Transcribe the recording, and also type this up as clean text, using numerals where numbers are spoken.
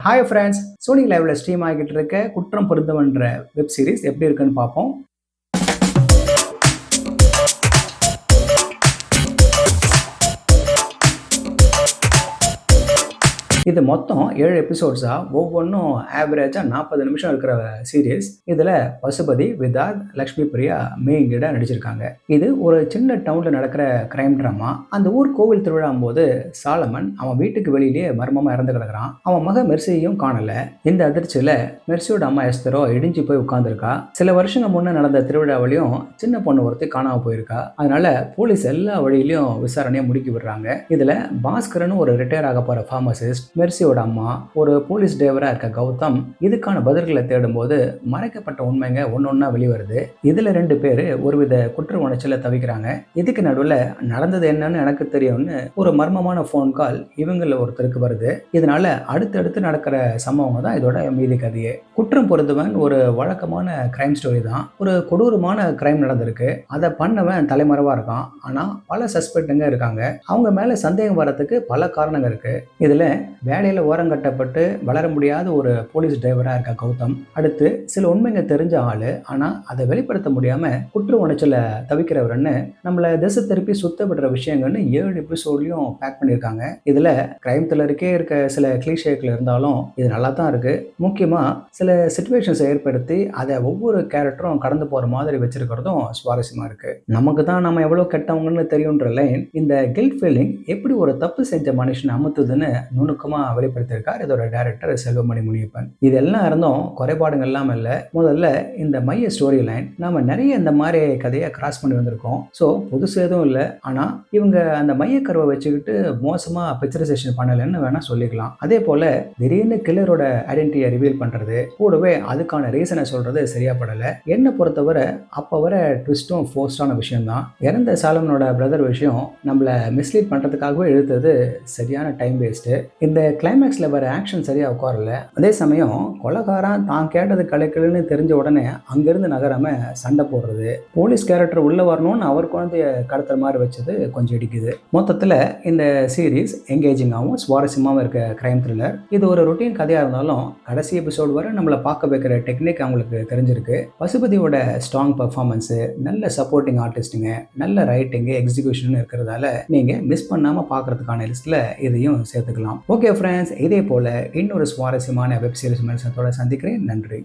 Hi friends, Sony லைவ்ல stream ஆகிட்டு இருக்க குற்றம் பொருந்தவன்ற வெப் சீரிஸ் எப்படி இருக்குன்னு பார்ப்போம். இது மொத்தம் 7 எபிசோட்ஸா ஒவ்வொன்றும் ஆவரேஜா 40 நிமிஷம் இருக்கிற சீரிஸ். இதுல பசுபதி, விதார்த், லக்ஷ்மி பிரியா மெயின் லீடா நடிச்சிருக்காங்க. இது ஒரு சின்ன டவுன்ல நடக்கிற கிரைம் டிராமா. அந்த ஊர் கோவில் திருவிழாம் போது சாலமன் அவன் வீட்டுக்கு வெளியிலேயே மர்மமா இறந்து கிடக்குறான். அவன் மக மெர்சியையும் காணல. இந்த அதிர்ச்சியில மெர்சியோட அம்மா எஸ்தரோ இடிஞ்சு போய் உட்கார்ந்துருக்கா. சில வருஷங்க முன்ன நடந்த திருவிழாவிலையும் சின்ன பொண்ணு ஒருத்தி காணாம போயிருக்கா. அதனால போலீஸ் எல்லா வழியிலையும் விசாரணையை முடுக்கி விடுறாங்க. இதுல பாஸ்கரன் ஒரு ரிட்டையர் ஆக போற பார்மசிஸ்ட், மெர்சியோட அம்மா, ஒரு போலீஸ் டிரைவரா இருக்க கௌதம் இதுக்கான பதில்களை தேடும்போது மறைக்கப்பட்ட உண்மைங்க ஒன்னொன்னா வெளிவருது. இதுல 2 பேரு ஒருவித குற்ற உணர்ச்சியில தவிக்கிறாங்க. இதுக்கு நடுவுல நடந்தது என்னன்னு எனக்கு தெரியும்னு ஒரு மர்மமான போன் கால் இவங்கள ஒருத்தருக்கு வருது. இதனால அடுத்தடுத்து நடக்கிற சம்பவங்க தான் இதோட மீதி கதையே. குற்றம் பொருந்துவன் ஒரு வழக்கமான கிரைம் ஸ்டோரி தான். ஒரு கொடூரமான கிரைம் நடந்திருக்கு. அதை பண்ணவன் தலைமறைவா இருக்கான். ஆனா பல சஸ்பெக்டுங்க இருக்காங்க. அவங்க மேல சந்தேகம் வரதுக்கு பல காரணங்கள் இருக்கு. இதுல வேலையில ஓரங்கட்டப்பட்டு வளர முடியாத ஒரு போலீஸ் டிரைவரா இருக்க கௌதம், அடுத்து சில உண்மைங்க தெரிஞ்ச ஆளு, ஆனா அதை வெளிப்படுத்த முடியாம குற்ற உணர்ச்சியில தவிக்கிறவர்னு நம்மள திசை திருப்பி சுத்த விடுற விஷயங்கள்னு 7 எபிசோட்லயும் பேக் பண்ணியிருக்காங்க. இதுல கிரைம் த்ரில்லருக்கே இருக்க சில கிளீஷேக்கள் இருந்தாலும் இது நல்லா தான் இருக்கு. முக்கியமா சில சிச்சுவேஷன்ஸ் ஏற்படுத்தி அதை ஒவ்வொரு கேரக்டரும் கடந்து போற மாதிரி வச்சிருக்கிறதும் சுவாரஸ்யமா இருக்கு. நமக்கு தான் நம்ம எவ்வளவு கெட்டவங்கன்னு தெரியுன்ற லைன் இந்த கில்ட் ஃபீலிங் எப்படி ஒரு தப்பு செஞ்ச மனுஷன் அமுத்துதுன்னு நுணுக்கமா வெளிப்படுத்தியிருக்கார் இதோட டைரக்டர் செல்வமணி முனியப்பன். இதெல்லாம் இருந்தும் குறைபாடுகள் எல்லாம் இல்ல. முதல்ல இந்த மைய ஸ்டோரி லைன் நாம நிறைய இந்த மாதிரி கதையை கிராஸ் பண்ணி வந்திருக்கோம். ஸோ புதுசு எதுவும் இல்லை. ஆனா இவங்க அந்த மைய கருவை வச்சுக்கிட்டு மோசமா பிக்சரைசேஷன் பண்ணலன்னு வேணா சொல்லிக்கலாம். அதே போல திடீர்னு கில்லரோட ஐடென்டிட்டியை ரிவீல் பண்றது கூடவே அதுக்கான ரீசனை சொல்றது சரியா படல. என்ன பொறுத்தவரை அப்ப வர ட்விஸ்டும் ஃபோர்ஸ்டான விஷயம் தான். இறந்த சாலமனோட பிரதர் விஷயம் நம்மள மிஸ்லீட் பண்றதுக்காகவே எழுத்தது சரியான டைம் வேஸ்ட். இந்த கிளைமேக்ஸ்ல வர ஆக்ஷன் சரியா உட்காரல. அதே சமயம் கொலைகாரன் தான் கேட்டது கிடைக்கலன்னு தெரிஞ்ச உடனே அங்கிருந்து நகராம சண்டை போடுறது, போலீஸ் கேரக்டர் உள்ள வரணும்னு அவர் குழந்தைய கடத்துற மாதிரி வச்சது கொஞ்சம் இடிக்குது. மொத்தத்துல இந்த சீரீஸ் எங்கேஜிங்காகவும் சுவாரஸ்யமாகவும் இருக்க கிரைம் த்ரில்லர். இது ஒரு ரொட்டீன் கதையா இருந்தாலும் கடைசி எபிசோடு வரை நம்மளை பார்க்க வைக்கிற டெக்னிக் அவங்களுக்கு தெரிஞ்சிருக்கு. பசுபதியோட ஸ்ட்ராங் பர்ஃபார்மன்ஸ், நல்ல சப்போர்ட்டிங் ஆர்டிஸ்டுங்க, நல்ல ரைட்டிங், எக்ஸிகியூஷன் இருக்கிறதால நீங்க மிஸ் பண்ணாம பார்க்கறதுக்கான லிஸ்ட்ல இதையும் சேர்த்துக்கலாம். ஓகே ஃப்ரெண்ட்ஸ், இதே போல இன்னொரு சுவாரஸ்யமான வெப் சீரிஸ் விமர்சனத்தோட சந்திக்கிறேன். நன்றி.